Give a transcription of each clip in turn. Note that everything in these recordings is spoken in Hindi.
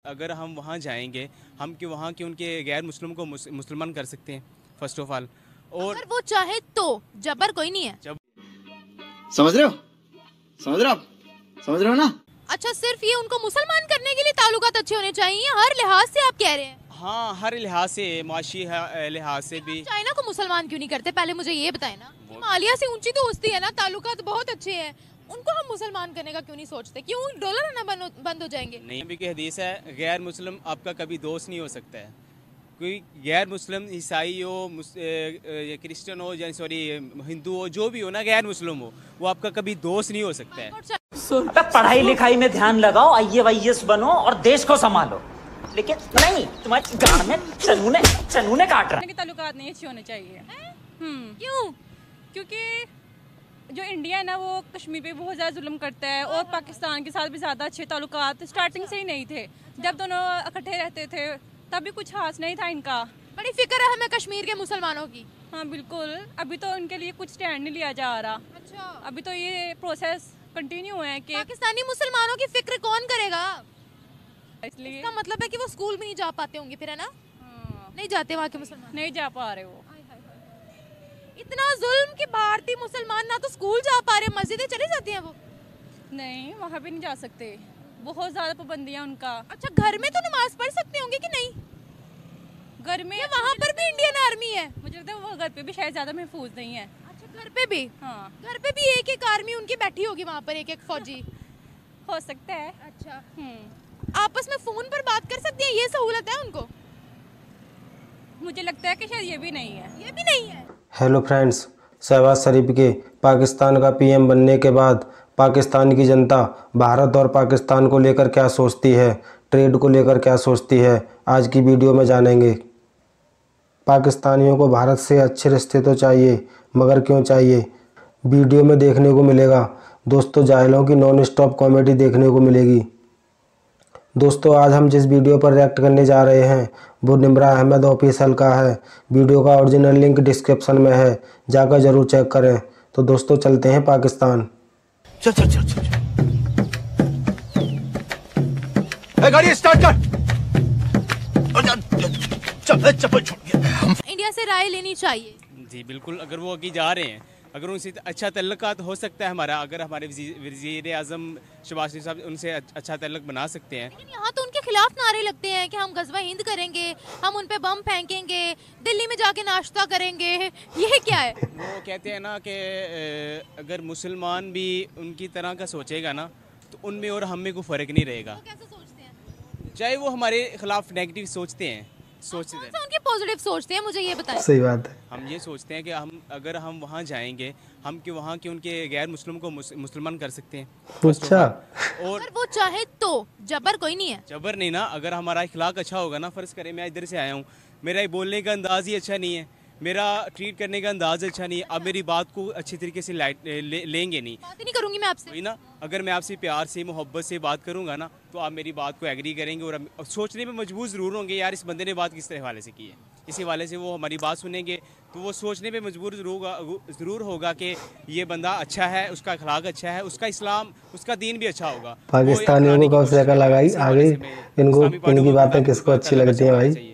अगर हम वहाँ जाएंगे, हम कि वहाँ के उनके गैर मुस्लिम को मुसलमान कर सकते हैं फर्स्ट ऑफ ऑल। और अगर वो चाहे तो जबर कोई नहीं है। जब समझ रहे हो? समझ रहे हो आप? समझ रहे हो ना? अच्छा, सिर्फ ये उनको मुसलमान करने के लिए ताल्लुकात अच्छे होने चाहिए, हर लिहाज से आप कह रहे हैं? हाँ, हर लिहाज से, माशी लिहाज से भी। चाइना को मुसलमान क्यों नहीं करते, पहले मुझे ये बताए ना। हिमालय से ऊंची दोस्ती है ना, ताल्लुकात बहुत अच्छे हैं, उनको हम मुसलमान करने का क्यों नहीं सोचते? क्यों डॉलर आना बंद हो जाएंगे? नहीं, अभी की हदीस है, गैर मुस्लिम आपका कभी दोस्त नहीं हो सकता है। कोई गैर मुस्लिम, ईसाई हो, क्रिश्चियन हो, या सॉरी हिंदू हो, जो भी हो ना, गैर मुस्लिम हो, वो आपका कभी दोस्त नहीं हो सकता है। पढ़ाई लिखाई में ध्यान लगाओ, IAS बनो और देश को संभालो, लेकिन नहीं तुम्हारी गांड में चनूने काट रहा है। ताल्लुकात नहीं अच्छे होने चाहिए। क्यों? क्योंकि जो इंडिया है ना, वो कश्मीर पे बहुत ज़्यादा जुल्म करता है, और पाकिस्तान के साथ भी ज़्यादा अच्छे ताल्लुकात स्टार्टिंग से ही नहीं थे। जब दोनों इकट्ठे रहते थे तब भी कुछ खास नहीं था इनका। बड़ी फिक्र है हमें कश्मीर के मुसलमानों की। हाँ बिल्कुल, अभी तो उनके लिए कुछ स्टैंड नहीं लिया जा रहा। अच्छा, अभी तो ये प्रोसेस कंटिन्यू है कि पाकिस्तानी मुसलमानों की फिक्र कौन करेगा? इसलिए इसका मतलब है कि वो स्कूल भी नहीं जा पाते होंगे फिर, है ना? नहीं जाते वहाँ के मुसलमान, नहीं जा पा रहे वो। इतना जुल्म कि भारतीय मुसलमान ना तो स्कूल जा पा रहे, मस्जिदें चली जाती हैं वो। नहीं, वहाँ भी नहीं जा सकते, बहुत ज़्यादा पाबंदियाँ उनका। अच्छा, घर में तो नमाज पढ़ सकते होंगे कि नहीं? घर में वहाँ पर भी इंडियन आर्मी है। मुझे लगता है वो घर पे भी शायद ज़्यादा महफूज नहीं है। अच्छा, घर पे भी? हाँ, घर पे भी एक एक आर्मी उनकी बैठी होगी वहाँ पर, एक एक फौजी। हो सकता है। अच्छा, आपस में फोन पर बात कर सकती हैं, ये सहूलत है उनको? मुझे लगता है कि शायद ये भी नहीं है। ये भी नहीं है। हेलो फ्रेंड्स, शहबाज शरीफ के पाकिस्तान का PM बनने के बाद पाकिस्तान की जनता भारत और पाकिस्तान को लेकर क्या सोचती है, ट्रेड को लेकर क्या सोचती है, आज की वीडियो में जानेंगे। पाकिस्तानियों को भारत से अच्छे रिश्ते तो चाहिए, मगर क्यों चाहिए, वीडियो में देखने को मिलेगा। दोस्तों, जाहिलों की नॉन स्टॉप कॉमेडी देखने को मिलेगी। दोस्तों, आज हम जिस वीडियो पर रिएक्ट करने जा रहे हैं वो निम्रा अहमद ऑफिशियल का है। वीडियो का ओरिजिनल लिंक डिस्क्रिप्शन में है, जाकर जरूर चेक करें। तो दोस्तों, चलते हैं पाकिस्तान। चल चल चल चल गाड़ी स्टार्ट कर। चल, चप्पल छूट गया। इंडिया से राय लेनी चाहिए। जी बिल्कुल, अगर वो आगे जा रहे हैं, अगर उनसे अच्छा तल्लुकात हो सकता है हमारा, अगर हमारे वज़ीर आज़म शहबाज शरीफ साहब उनसे अच्छा तल्लुक बना सकते हैं। लेकिन यहाँ तो उनके खिलाफ नारे लगते हैं कि हम गज़वा हिंद करेंगे, हम उन पे बम फेंकेंगे, दिल्ली में जाके नाश्ता करेंगे। ये क्या है? वो कहते हैं ना कि अगर मुसलमान भी उनकी तरह का सोचेगा ना, तो उनमें और हम में कोई फ़र्क नहीं रहेगा। वो कैसे सोचते हैं? चाहे वो हमारे खिलाफ नेगेटिव सोचते हैं, कौन सा उनके पॉजिटिव सोचते हैं, मुझे ये बताएं। सही बात है। हम ये सोचते हैं कि अगर हम वहाँ जाएंगे, हम कि वहाँ के उनके गैर मुस्लिम को मुसलमान कर सकते हैं। अच्छा, और वो चाहे तो जबर कोई नहीं है। जबर नहीं ना, अगर हमारा इखलाक अच्छा होगा ना, फ़र्ज़ करें मैं इधर से आया हूँ, मेरा बोलने का अंदाज़ ही अच्छा नहीं है, मेरा ट्रीट करने का अंदाज़ अच्छा नहीं है, आप मेरी बात को अच्छी तरीके से लेंगे नहीं। बात ही नहीं करूंगी मैं आपसे। वही ना, अगर मैं आपसे प्यार से, मोहब्बत से बात करूँगा ना, तो आप मेरी बात को एग्री करेंगे और सोचने में मजबूर ज़रूर होंगे, यार इस बंदे ने बात किस तरह वाले से की है, इसी वाले से वो हमारी बात सुनेंगे, तो वो सोचने पे मजबूर ज़रूर होगा कि ये बंदा अच्छा है, उसका अखलाक अच्छा है, उसका इस्लाम, उसका दीन भी अच्छा होगा। पाकिस्तानियों को कब से अकल लगाई आगे, इनकी बातें किसको अच्छी लगती हैं भाई।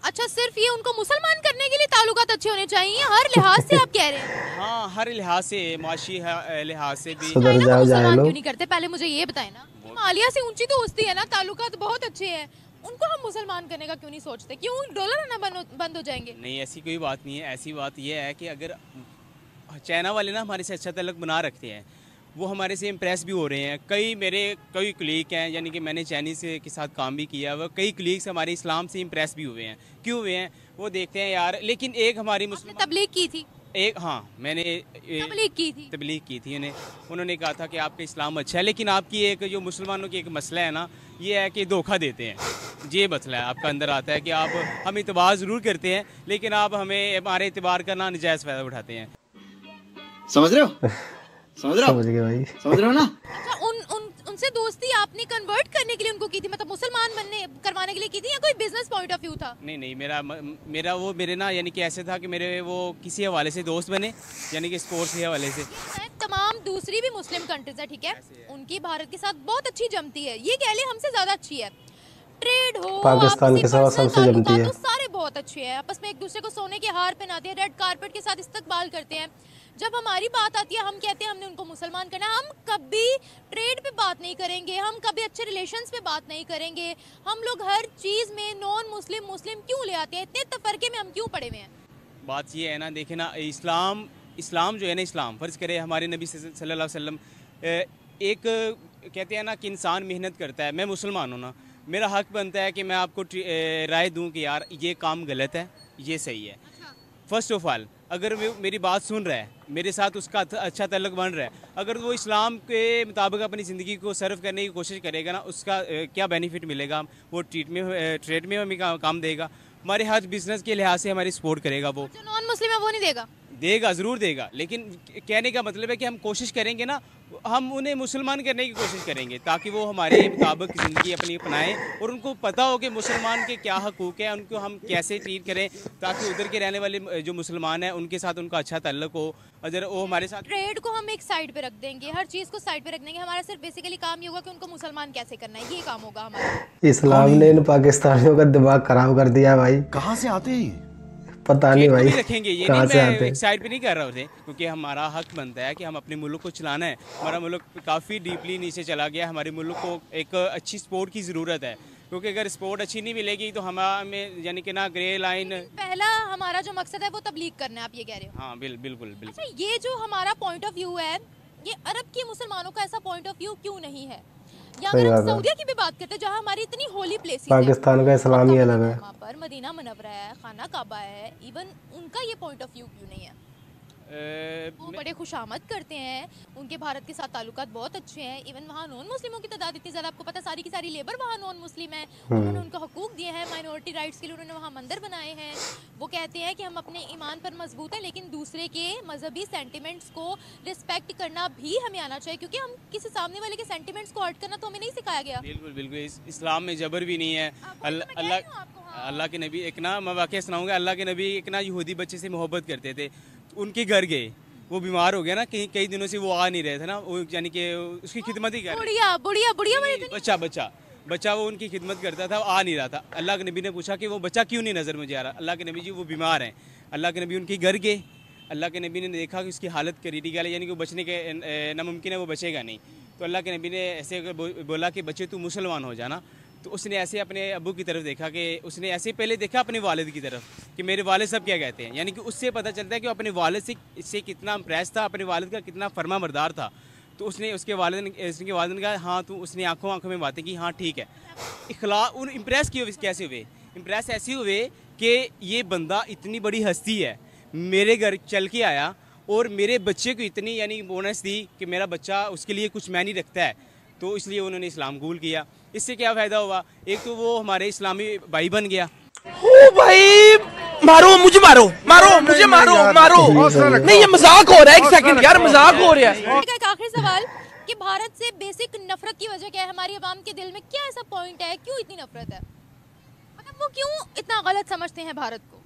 अच्छा, सिर्फ ये उनको मुसलमान करने के लिए ताल्लुकात अच्छे होने चाहिए, हर लिहाज से आप कह रहे हैं? हाँ, हर लिहाज से, माशी लिहाज से भी। सुधर जाओ मुसलमान जाहिलो। क्यों नहीं करते, पहले मुझे ये बताएं ना। हिमालय से ऊंची दोस्ती है ना, ताल्लुकात बहुत अच्छे हैं, उनको हम मुसलमान करने का क्यों नहीं सोचते? क्यों डॉलर आना बंद हो जाएंगे? नहीं, ऐसी कोई बात नहीं है। ऐसी बात यह है कि अगर चाइना वाले ना हमारे से अच्छा तल्लुक बना रखते हैं, वो हमारे से इम्प्रेस भी हो रहे हैं। कई कलीग हैं, यानी कि मैंने चाइनीज़ के साथ काम भी किया, वह कई कलीग्स हमारे इस्लाम से इम्प्रेस भी हुए हैं। क्यों हुए हैं वो देखते हैं यार। लेकिन एक हमारी मुस्लिम तबलीग की थी, मैंने तबलीग की थी उन्होंने कहा था कि आपका इस्लाम अच्छा है, लेकिन आपकी एक जो मुसलमानों की एक मसला है ना, ये है कि धोखा देते हैं। ये मसला है आपका अंदर आता है कि आप हम इतबार ज़रूर करते हैं, लेकिन आप हमारे इतबार का ना नजायज़ फ़ायदा उठाते हैं। समझ रहे हो? समझ रहे हो? समझ गए भाई। समझ रहे हो ना? अच्छा, उनसे दोस्ती आपने कन्वर्ट करने के लिए उनको की थी, मतलब मुसलमान करवाने के लिए की थी, या कोई बिजनेस पॉइंट ऑफ व्यू था? नहीं, मेरे ना यानी कि ऐसे था कि मेरे वो किसी हवाले से दोस्त बने, यानी कि स्पोर्ट्स के हवाले से। तमाम दूसरी भी मुस्लिम कंट्रीज है, ठीक है, उनकी भारत के साथ बहुत अच्छी जमती है, ये कह ले हमसे ज़्यादा अच्छी है। ट्रेड हो, पाकिस्तान आपसी के सिवा पर्सनल सबसे जमती है। ताल्लुकात तो सारे बहुत अच्छे हैं, आपस में एक दूसरे को सोने के हार पहनाते हैं, रेड कारपेट के साथ इस्तकबाल करते हैं। जब हमारी बात आती है हम कहते हैं हमने उनको मुसलमान करना है। हम कभी ट्रेड पे बात नहीं करेंगे, हम कभी अच्छे रिलेशंस पे बात नहीं करेंगे। हम लोग हर चीज़ में नॉन मुस्लिम मुस्लिम क्यों ले आते हैं, इतने तफरके में हम क्यों पड़े हुए हैं? बात ये है ना, देखे ना, इस्लाम जो है ना, इस्लाम फ़र्ज़ करे हमारे नबी सल्लल्लाहु अलैहि वसल्लम एक कहते हैं ना कि इंसान मेहनत करता है, मैं मुसलमान हूँ ना, मेरा हक बनता है कि मैं आपको राय दूँ कि यार ये काम गलत है, ये सही है। फ़र्स्ट ऑफ ऑल अगर मेरी बात सुन रहा है, मेरे साथ उसका अच्छा ताल्लुक बन रहा है, अगर वो इस्लाम के मुताबिक अपनी ज़िंदगी को सर्व करने की कोशिश करेगा ना, उसका क्या बेनिफिट मिलेगा? वो ट्रेड में हमें काम देगा, हमारे हर बिज़नेस के लिहाज से हमारी सपोर्ट करेगा। वो जो नॉन मुस्लिम है वो नहीं देगा, ज़रूर देगा, लेकिन कहने का मतलब है कि हम कोशिश करेंगे ना, हम उन्हें मुसलमान करने की कोशिश करेंगे ताकि वो हमारे मुताबिक ज़िंदगी अपनी अपनाएं और उनको पता हो कि मुसलमान के क्या हकूक़ है, उनको हम कैसे ट्रीट करें ताकि उधर के रहने वाले जो मुसलमान हैं उनके साथ उनका अच्छा ताल्लुक हो। अगर वो हमारे साथ ट्रेड को हम एक साइड पे रख देंगे, हर चीज़ को साइड पे रख देंगे, हमारा सिर्फ बेसिकली काम ये होगा कि उनको मुसलमान कैसे करना है, ये काम होगा हमारा। इस्लाम ने इन पाकिस्तानियों का दिमाग खराब कर दिया भाई। कहाँ से आते हैं? पता नहीं भाई रखेंगे, ये कहाँ नहीं से मैं आते एक साइड पे नहीं कर रहा हूँ, क्योंकि हमारा हक बनता है कि हम अपने मुल्क को चलाना है। हमारा मुल्क काफ़ी डीपली नीचे चला गया, हमारे मुल्क को एक अच्छी स्पोर्ट की ज़रूरत है, क्योंकि अगर स्पोर्ट अच्छी नहीं मिलेगी तो हमें यानी कि ना ग्रे लाइन। पहला हमारा जो मकसद है वो तबलीग करना है, आप ये कह रहे हो? हाँ बिल्कुल। अच्छा, ये जो हमारा पॉइंट ऑफ व्यू है, ये अरब के मुसलमानों का ऐसा पॉइंट ऑफ व्यू क्यों नहीं है? या अगर हम सऊदीया की भी बात करते हैं जहाँ हमारी इतनी होली प्लेसेस है, पाकिस्तान का इस्लाम ही अलग है, वहाँ पर मदीना मुनव्वरा है, खाना काबा है, इवन उनका ये पॉइंट ऑफ व्यू क्यों नहीं है? वो बड़े खुशामद करते हैं, उनके भारत के साथ ताल्लुकात बहुत अच्छे हैं, इवन वहाँ नॉन मुस्लिमों की तादाद इतनी ज़्यादा, आपको पता है सारी की सारी लेबर वहाँ नॉन मुस्लिम है, उन्होंने उनको हकूक़ दिए हैं, माइनॉरिटी राइट्स के लिए उन्होंने वहाँ मंदिर बनाए हैं। वो कहते हैं कि हम अपने ईमान पर मजबूत हैं, लेकिन दूसरे के मजहबी सेंटिमेंट्स को रिस्पेक्ट करना भी हमें आना चाहिए, क्योंकि हम किसी सामने वाले के सेंटिमेंट्स को हर्ट करना तो हमें नहीं सिखाया गया। बिल्कुल इस्लाम में जबर भी नहीं है। अल्लाह के नबी एक ना, मैं वाक़या सुनाऊंगा, अल्लाह के नबी एक ना यहूदी बच्चे से मोहब्बत करते थे, उनके घर गए, वो बीमार हो गया ना, कई दिनों से वो आ नहीं रहे थे ना, वो यानी कि उसकी खिदमत ही कर बुढ़िया बच्चा वो उनकी खिदमत करता था, आ नहीं रहा था। अल्लाह के नबी ने पूछा कि वो बच्चा क्यों नहीं नज़र मुझे आ रहा? अल्लाह के नबी जी वो बीमार हैं। अल्लाह के नबी उनके घर गए, अल्लाह के नबी ने देखा कि उसकी हालत क्रिटिकल है, यानी कि वो बचने के नामुमकिन है, वो बचेगा नहीं। तो अल्लाह के नबी ने ऐसे बोला कि बच्चे तू मुसलमान हो जाना। तो उसने ऐसे अपने अब्बू की तरफ देखा, कि उसने ऐसे पहले देखा अपने वालिद की तरफ कि मेरे वालिद सब क्या कहते हैं, यानी कि उससे पता चलता है कि वो अपने वालिद से कितना इम्प्रेस था, अपने वालिद का कितना फर्मा बरदार था। तो उसने उसके वालिद ने कहा हाँ, तो उसने आंखों में बातें की, हाँ ठीक है। उन इम्प्रेस किए कैसे हुए? इम्प्रेस ऐसे हुए कि ये बंदा इतनी बड़ी हस्ती है, मेरे घर चल के आया और मेरे बच्चे को इतनी यानी बोनस दी कि मेरा बच्चा उसके लिए कुछ मायने रखता है, तो इसलिए उन्होंने इस्लाम कबूल किया। इससे क्या फ़ायदा हुआ? एक तो वो हमारे इस्लामी भाई बन गया। ओ भाई मारो मुझे, मारो मुझे, मारो नहीं, ये मजाक हो रहा है, एक सेकंड यार, मजाक हो रहा है। एक आखिरी सवाल कि भारत से बेसिक नफरत की वजह क्या है? हमारी आवाम के दिल में क्या ऐसा पॉइंट है, क्यों इतनी नफरत है? मतलब वो क्यों इतना गलत समझते हैं भारत को?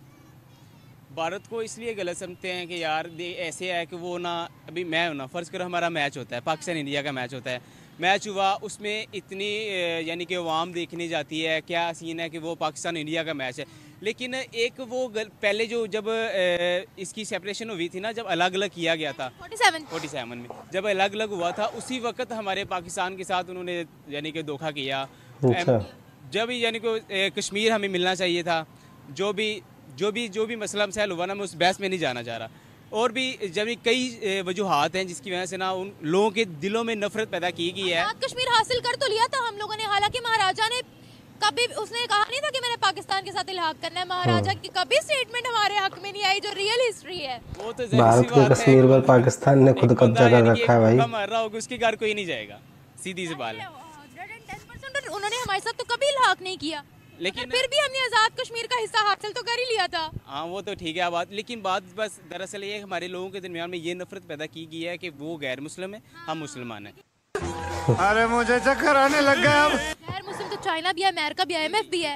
भारत को इसलिए गलत समझते हैं कि यार ऐसे है कि वो ना, अभी मैं हूँ ना, फ़र्ज़ करो हमारा मैच होता है, पाकिस्तान इंडिया का मैच होता है, मैच हुआ, उसमें इतनी यानी कि अवाम देखने जाती है, क्या सीन है कि वो पाकिस्तान इंडिया का मैच है, लेकिन एक वो पहले जब इसकी सेपरेशन हुई थी ना, जब अलग अलग किया गया था 47 में, जब अलग अलग हुआ था, उसी वक्त हमारे पाकिस्तान के साथ उन्होंने यानी कि धोखा किया। जब यानी कि कश्मीर हमें मिलना चाहिए था, जो भी मसला मसैल हुआ ना, मैं उस बहस में नहीं जाना चाह रहा, और भी जब कई वजूहात हैं जिसकी वजह से ना उन लोगों के दिलों में नफरत पैदा की गई है। कश्मीर हासिल कर तो लिया था हम लोगों ने, हालांकि महाराजा ने कभी उसने कहा नहीं था कि मैंने पाकिस्तान के साथ इल्हाक करना है, महाराजा की कभी स्टेटमेंट हमारे हक में नहीं आई, जो रियल हिस्ट्री है। वो तो भारत के कश्मीर पर पाकिस्तान ने खुद कब्जा कर रखा है भाई, मर रहा होगा उसके घर कोई नहीं जाएगा, सीधी सी बात है। 110% उन्होंने हमारे साथ तो कभी इल्हाक नहीं किया, लेकिन फिर भी हमने आज़ाद कश्मीर का हिस्सा हासिल तो कर ही लिया था। हाँ वो तो ठीक है बात, लेकिन बात बस दरअसल ये हमारे लोगों के दरमियान में ये नफरत पैदा की गई है कि वो गैर मुस्लिम है, हम मुसलमान हैं। अरे मुझे चक्कर आने लग गया अब। गैर मुस्लिम तो चाइना भी है, अमेरिका भी है, IMF भी है।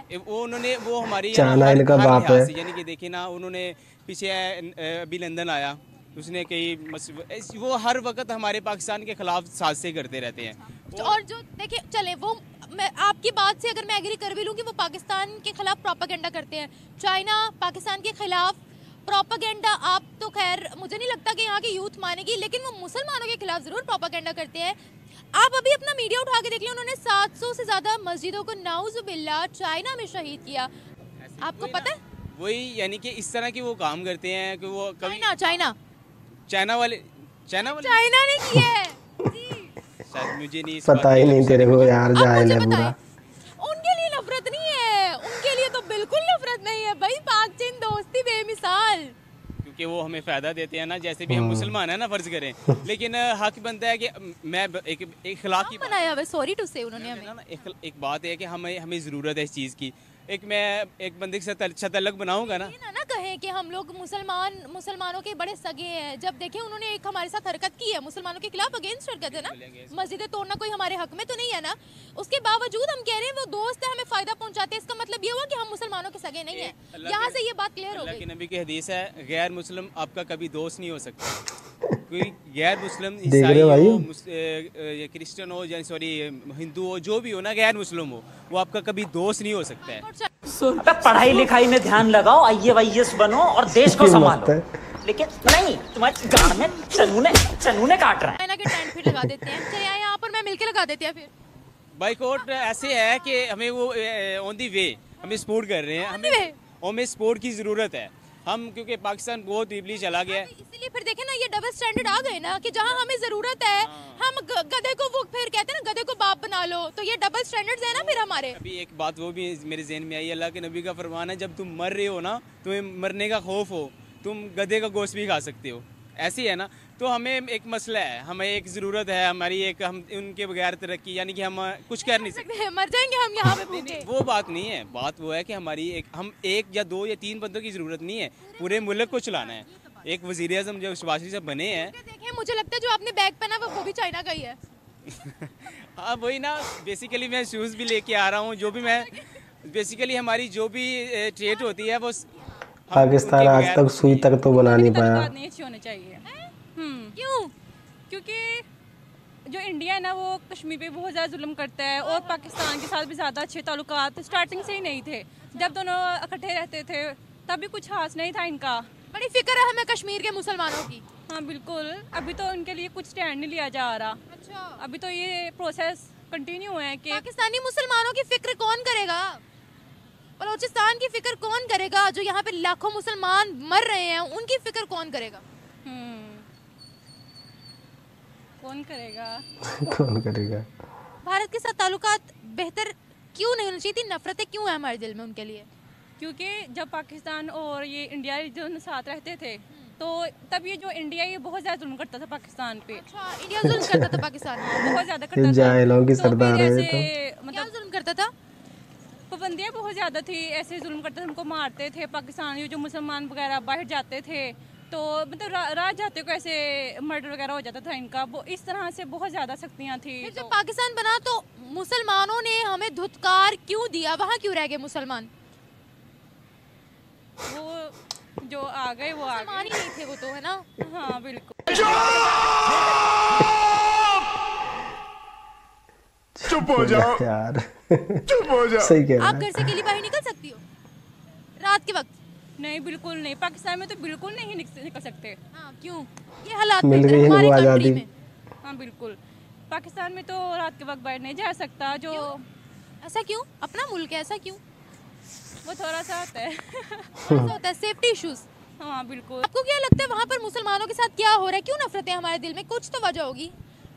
वो हमारी चाइना इनका बाप है, यानी कि देखिए ना, उन्होंने पीछे अभी लंदन आया, उसने वो हर वक्त हमारे पाकिस्तान के खिलाफ साजिशें करते रहते हैं। और जो देखिए चले वो मैं आपकी बात से अगर मैं एग्री कर भी लूँ कि वो पाकिस्तान के खिलाफ प्रोपागेंडा करते हैं, चाइना पाकिस्तान के खिलाफ प्रोपागेंडा, आप तो खैर मुझे नहीं लगता कि यहाँ की यूथ मानेगी, लेकिन वो मुसलमानों के खिलाफ ज़रूर प्रोपागेंडा करते हैं। आप अभी अपना मीडिया उठा के देख लिया, उन्होंने 700 से ज़्यादा मस्जिदों को नाउज़ुबिल्लाह चाइना में शहीद किया। आपको पता है? वही, यानी कि इस तरह के वो काम करते हैं कि वो कभी चाइना वाले चाइना ने किया है शायद, मुझे नहीं पता ही नहीं तेरे को यार, जाहिल है पूरा। उनके लिए नफरत नहीं है, उनके लिए तो बिल्कुल नफरत नहीं है भाई, पाक चीन दोस्ती बेमिसाल, क्योंकि वो हमें फायदा देते हैं ना, जैसे भी हम मुसलमान हैं ना फर्ज करें, लेकिन हक बनता है कि मैं एक इखलाक की बनाया हुआ, सॉरी टू से उन्होंने हमें एक बात है कि हमें ज़रूरत है इस चीज़ की। मैं एक बंदे के साथ अलग बनाऊंगा ना कहें कि हम लोग मुसलमानों के बड़े सगे हैं। जब देखें उन्होंने एक हमारे साथ हरकत की है, मुसलमानों के खिलाफ अगेंस्ट हरकत है ना, मस्जिदें तोड़ना कोई हमारे हक में तो नहीं है ना, उसके बावजूद हम कह रहे हैं वो दोस्त है, हमें फायदा पहुंचाते हैं, इसका मतलब ये हुआ कि हम मुसलमानों के सगे नहीं है। यहाँ से ये बात क्लियर हो गई। नबी की हदीस है, गैर मुस्लिम आपका कभी दोस्त नहीं हो सकता। कोई गैर मुस्लिम ईसाई हो, क्रिश्चियन हो, सॉरी हिंदू हो, जो भी हो ना, गैर मुस्लिम हो, वो आपका कभी दोस्त नहीं हो सकता है। पढ़ाई लिखाई में ध्यान लगाओ, IAS बनो और देश को संभालो, लेकिन नहीं, तुम्हारे गांड में चनूने काट रहे हैं। चाइना के टेंट फिर लगा देते हैं, चाहे यहाँ पर मैं मिलके लगा देते हैं। फिर बाइकआउट ऐसे है कि हमें वो ऑन दी वे हमें सपोर्ट कर रहे हैं, हमें सपोर्ट की ज़रूरत है। हम क्योंकि पाकिस्तान बहुत डीपली चला गया है, इसीलिए फिर देखें ना, ये डबल स्टैंडर्ड आ गए ना कि जहाँ हमें ज़रूरत है हम गधे को, वो फिर कहते हैं ना गधे को बाप बना लो, तो ये डबल स्टैंडर्ड्स है ना फिर हमारे। अभी एक बात वो भी मेरे ज़हन में आई, अल्लाह के नबी का फरमान है, जब तुम मर रहे हो ना, तुम्हें मरने का खौफ हो, तुम गधे का गोश्त भी खा सकते हो, ऐसी है ना। तो हमें एक मसला है, हमें एक ज़रूरत है हमारी, एक हम उनके बगैर तरक्की, यानी कि हम कुछ कर नहीं सकते, मर जाएंगे हम यहाँ पे भूखे। वो बात नहीं है, बात वो है कि हमारी हम एक या दो या तीन बंदों की ज़रूरत नहीं है, पूरे मुल्क को चलाना है। एक वज़ीर आज़म जो शहबाज शरीफ बने हैं, देखें मुझे लगता है जो आपने बैग पहना वो भी चाइना का ही है। हाँ वही ना, बेसिकली मैं शूज़ भी लेके आ रहा हूँ, जो भी मैं बेसिकली हमारी जो भी ट्रेड होती है वो पाकिस्तान आज तक सुई तक तो बना नहीं पाया। नहीं अच्छी होनी चाहिए। क्यों? क्योंकि जो इंडिया है ना वो कश्मीर पे बहुत ज़्यादा जुल्म करता है, और पाकिस्तान के साथ भी ज़्यादा अच्छे ताल्लुकात स्टार्टिंग से ही नहीं थे। जब दोनों इकट्ठे रहते थे तब भी कुछ खास नहीं था इनका। बड़ी फिक्र है हमें कश्मीर के मुसलमानों की। हाँ बिल्कुल, अभी तो उनके लिए कुछ स्टैंड नहीं लिया जा रहा। अच्छा, अभी तो ये प्रोसेस कंटिन्यू है कि पाकिस्तानी मुसलमानों की फिक्र कौन करेगा, बलूचिस्तान की फिक्र कौन करेगा, जो यहाँ पे लाखों मुसलमान मर रहे हैं उनकी फिक्र कौन करेगा? कौन करेगा? कौन करेगा? भारत के साथ ताल्लुकात बेहतर क्यों नहीं होनी चाहिए थी? नफरतें क्यों है हमारे दिल में उनके लिए? क्योंकि जब पाकिस्तान और ये इंडिया दोनों साथ रहते थे तो तब ये जो इंडिया ये बहुत ज़्यादा जुल्म करता था पाकिस्तान पे। अच्छा, इंडिया जुल्म करता था पाकिस्तान में? बहुत ज़्यादा करता था। जाहिलों की सरदार है तो मतलब जुल्म करता था, पाबंदियाँ बहुत ज़्यादा थी, ऐसे जुल्म करते थे, उनको मारते थे। पाकिस्तान ये जो मुसलमान वगैरह बाहर जाते थे तो मतलब रात जाते को ऐसे मर्डर वगैरह हो जाता था इनका, वो इस तरह से बहुत ज़्यादा सख्तियाँ थी। जब पाकिस्तान बना तो मुसलमानों ने हमें धुतकार क्यों दिया? वहाँ क्यों रह गए मुसलमान? वो जो आ गए वो आ गए, ही नहीं थे वो तो, है ना? हाँ बिल्कुल। चुप हो जाओ यार, चुप हो जाओ। सही कह रहा आप घर से अकेली बाहर निकल सकती हो रात के वक्त? नहीं बिल्कुल नहीं, पाकिस्तान में तो बिल्कुल नहीं निकल सकते। हाँ, क्यों? ये हालात मिल गई है वो आज़ादी। हाँ बिल्कुल, पाकिस्तान में तो रात के वक्त बाहर नहीं जा सकता। जो ऐसा क्यों? अपना मुल्क है, ऐसा क्यों? वो थोड़ा सा होता है होता है सेफ्टी इश्यूज। हाँ बिल्कुल। आपको क्या लगता है वहाँ पर मुसलमानों के साथ क्या हो रहा है? क्यों नफरतें हमारे दिल में? कुछ तो वजह होगी।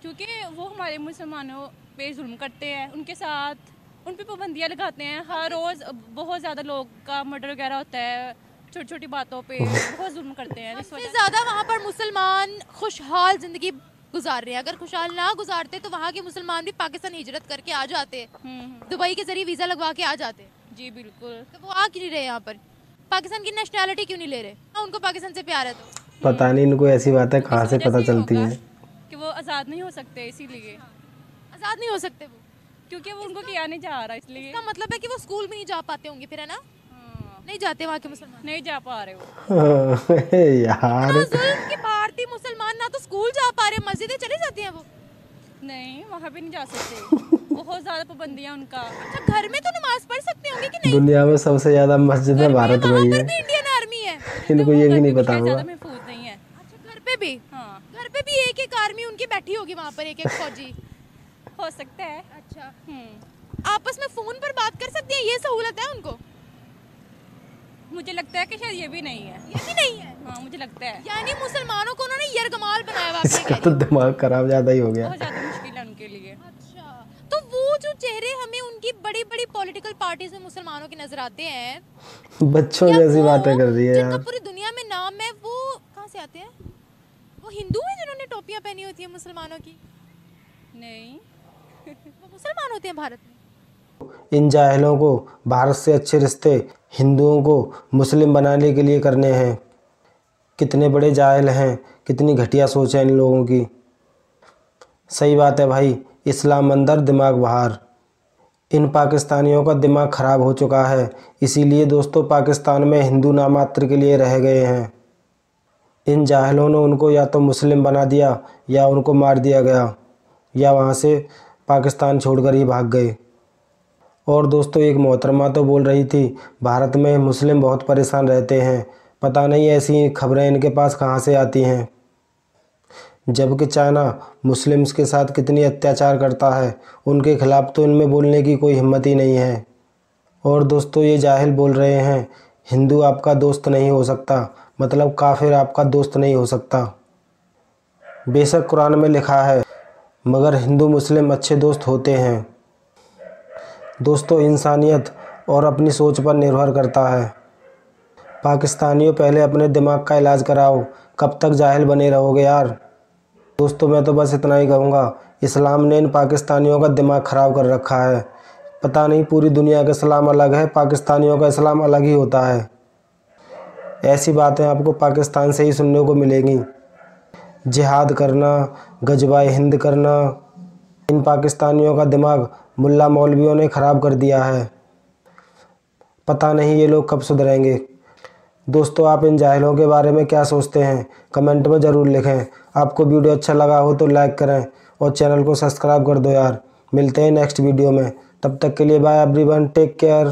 क्योंकि वो हमारे मुसलमानों पे जुल्म करते हैं, उनके साथ उन पे पाबंदियाँ लगाते हैं। हर रोज़ बहुत ज़्यादा लोग का मर्डर वगैरह होता है, छोटी छोटी बातों पे बहुत जुल्म करते हैं। इससे ज़्यादा वहाँ पर मुसलमान खुशहाल ज़िंदगी गुजार रहे हैं। अगर खुशहाल ना गुजारते तो वहाँ के मुसलमान भी पाकिस्तान हिजरत करके आ जाते, दुबई के जरिए वीज़ा लगवा के आ जाते। जी बिल्कुल। तो वो आ क्यों नहीं रहे यहाँ पर? पाकिस्तान की नेशनैलिटी क्यों नहीं ले रहे? उनको पाकिस्तान से प्यार है तो पता नहीं इनको ऐसी बातें कहाँ से पता चलती हैं कि वो आज़ाद नहीं हो सकते। इसीलिए आज़ाद नहीं हो सकते वो, क्योंकि वो उनको किया नहीं जा रहा। इसलिए इसका मतलब है कि वो स्कूल भी नहीं जा पाते होंगे फिर, है ना? नहीं जाते वहाँ के मुसलमान, नहीं जा पा रहे वो यार। जुल्म के भारतीय मुसलमान ना तो स्कूल जा पा रहे, मस्जिदें चली जाती हैं वो। नहीं, वहाँ भी नहीं जा सकते। बहुत ज्यादा पाबंदियां उनका। अच्छा, घर में तो नमाज पढ़ सकते होंगे कि नहीं? दुनिया में सबसे ज्यादा मस्जिद है भारत में ही है। इंडियन आर्मी है। इनको ये भी नहीं पता ज्यादा होगा। महफूज नहीं है। अच्छा, घर पे भी? हाँ, घर पे भी एक एक आर्मी उनकी बैठी होगी वहाँ पर, एक एक फौजी। हो सकता है। अच्छा, आपस में फोन पर बात कर सकते हैं, ये सहूलत है उनको? मुझे लगता है कि शायद ये भी नहीं है। ये भी नहीं है? हाँ, मुझे लगता है। यानी मुसलमानों को उन्होंने यरगमाल बनाया हुआ। इसका तो दिमाग खराब ज्यादा ही हो गया। बहुत ज्यादा मुश्किल है उनके लिए। अच्छा, तो वो जो चेहरे हमें उनकी बड़ी बड़ी पॉलिटिकल पार्टीज में मुसलमानों के नजर आते हैं, बच्चों या जैसी वो बातें कर रही है जिनका यार। पूरी दुनिया में नाम है, वो कहाँ से आते हैं? वो हिंदू हैं जिन्होंने टोपियां पहनी होती है मुसलमानों की? नहीं, वो मुसलमान होते हैं भारत में? इन जाहिलों को भारत से अच्छे रिश्ते हिंदुओं को मुस्लिम बनाने के लिए करने हैं। कितने बड़े जाहिल हैं, कितनी घटिया सोच है इन लोगों की। सही बात है भाई, इस्लाम अंदर दिमाग बाहर। इन पाकिस्तानियों का दिमाग ख़राब हो चुका है, इसीलिए दोस्तों पाकिस्तान में हिंदू नामात्र के लिए रह गए हैं। इन जाहिलों ने उनको या तो मुस्लिम बना दिया या उनको मार दिया गया या वहाँ से पाकिस्तान छोड़कर ही भाग गए। और दोस्तों एक मोहतरमा तो बोल रही थी भारत में मुस्लिम बहुत परेशान रहते हैं। पता नहीं ऐसी खबरें इनके पास कहाँ से आती हैं, जबकि चाइना मुस्लिम्स के साथ कितनी अत्याचार करता है, उनके खिलाफ़ तो इनमें बोलने की कोई हिम्मत ही नहीं है। और दोस्तों ये जाहिल बोल रहे हैं हिंदू आपका दोस्त नहीं हो सकता, मतलब काफिर आपका दोस्त नहीं हो सकता। बेशक कुरान में लिखा है, मगर हिंदू मुस्लिम अच्छे दोस्त होते हैं। दोस्तों इंसानियत और अपनी सोच पर निर्भर करता है। पाकिस्तानियों पहले अपने दिमाग का इलाज कराओ, कब तक जाहिल बने रहोगे यार। दोस्तों मैं तो बस इतना ही कहूँगा, इस्लाम ने इन पाकिस्तानियों का दिमाग ख़राब कर रखा है। पता नहीं पूरी दुनिया का इस्लाम अलग है, पाकिस्तानियों का इस्लाम अलग ही होता है। ऐसी बातें आपको पाकिस्तान से ही सुनने को मिलेंगी। जिहाद करना, गजवाए हिंद करना, इन पाकिस्तानियों का दिमाग मुल्ला मौलवियों ने ख़राब कर दिया है। पता नहीं ये लोग कब सुधरेंगे। दोस्तों आप इन जाहिलों के बारे में क्या सोचते हैं, कमेंट में ज़रूर लिखें। आपको वीडियो अच्छा लगा हो तो लाइक करें और चैनल को सब्सक्राइब कर दो यार। मिलते हैं नेक्स्ट वीडियो में, तब तक के लिए बाय एवरीवन, टेक केयर।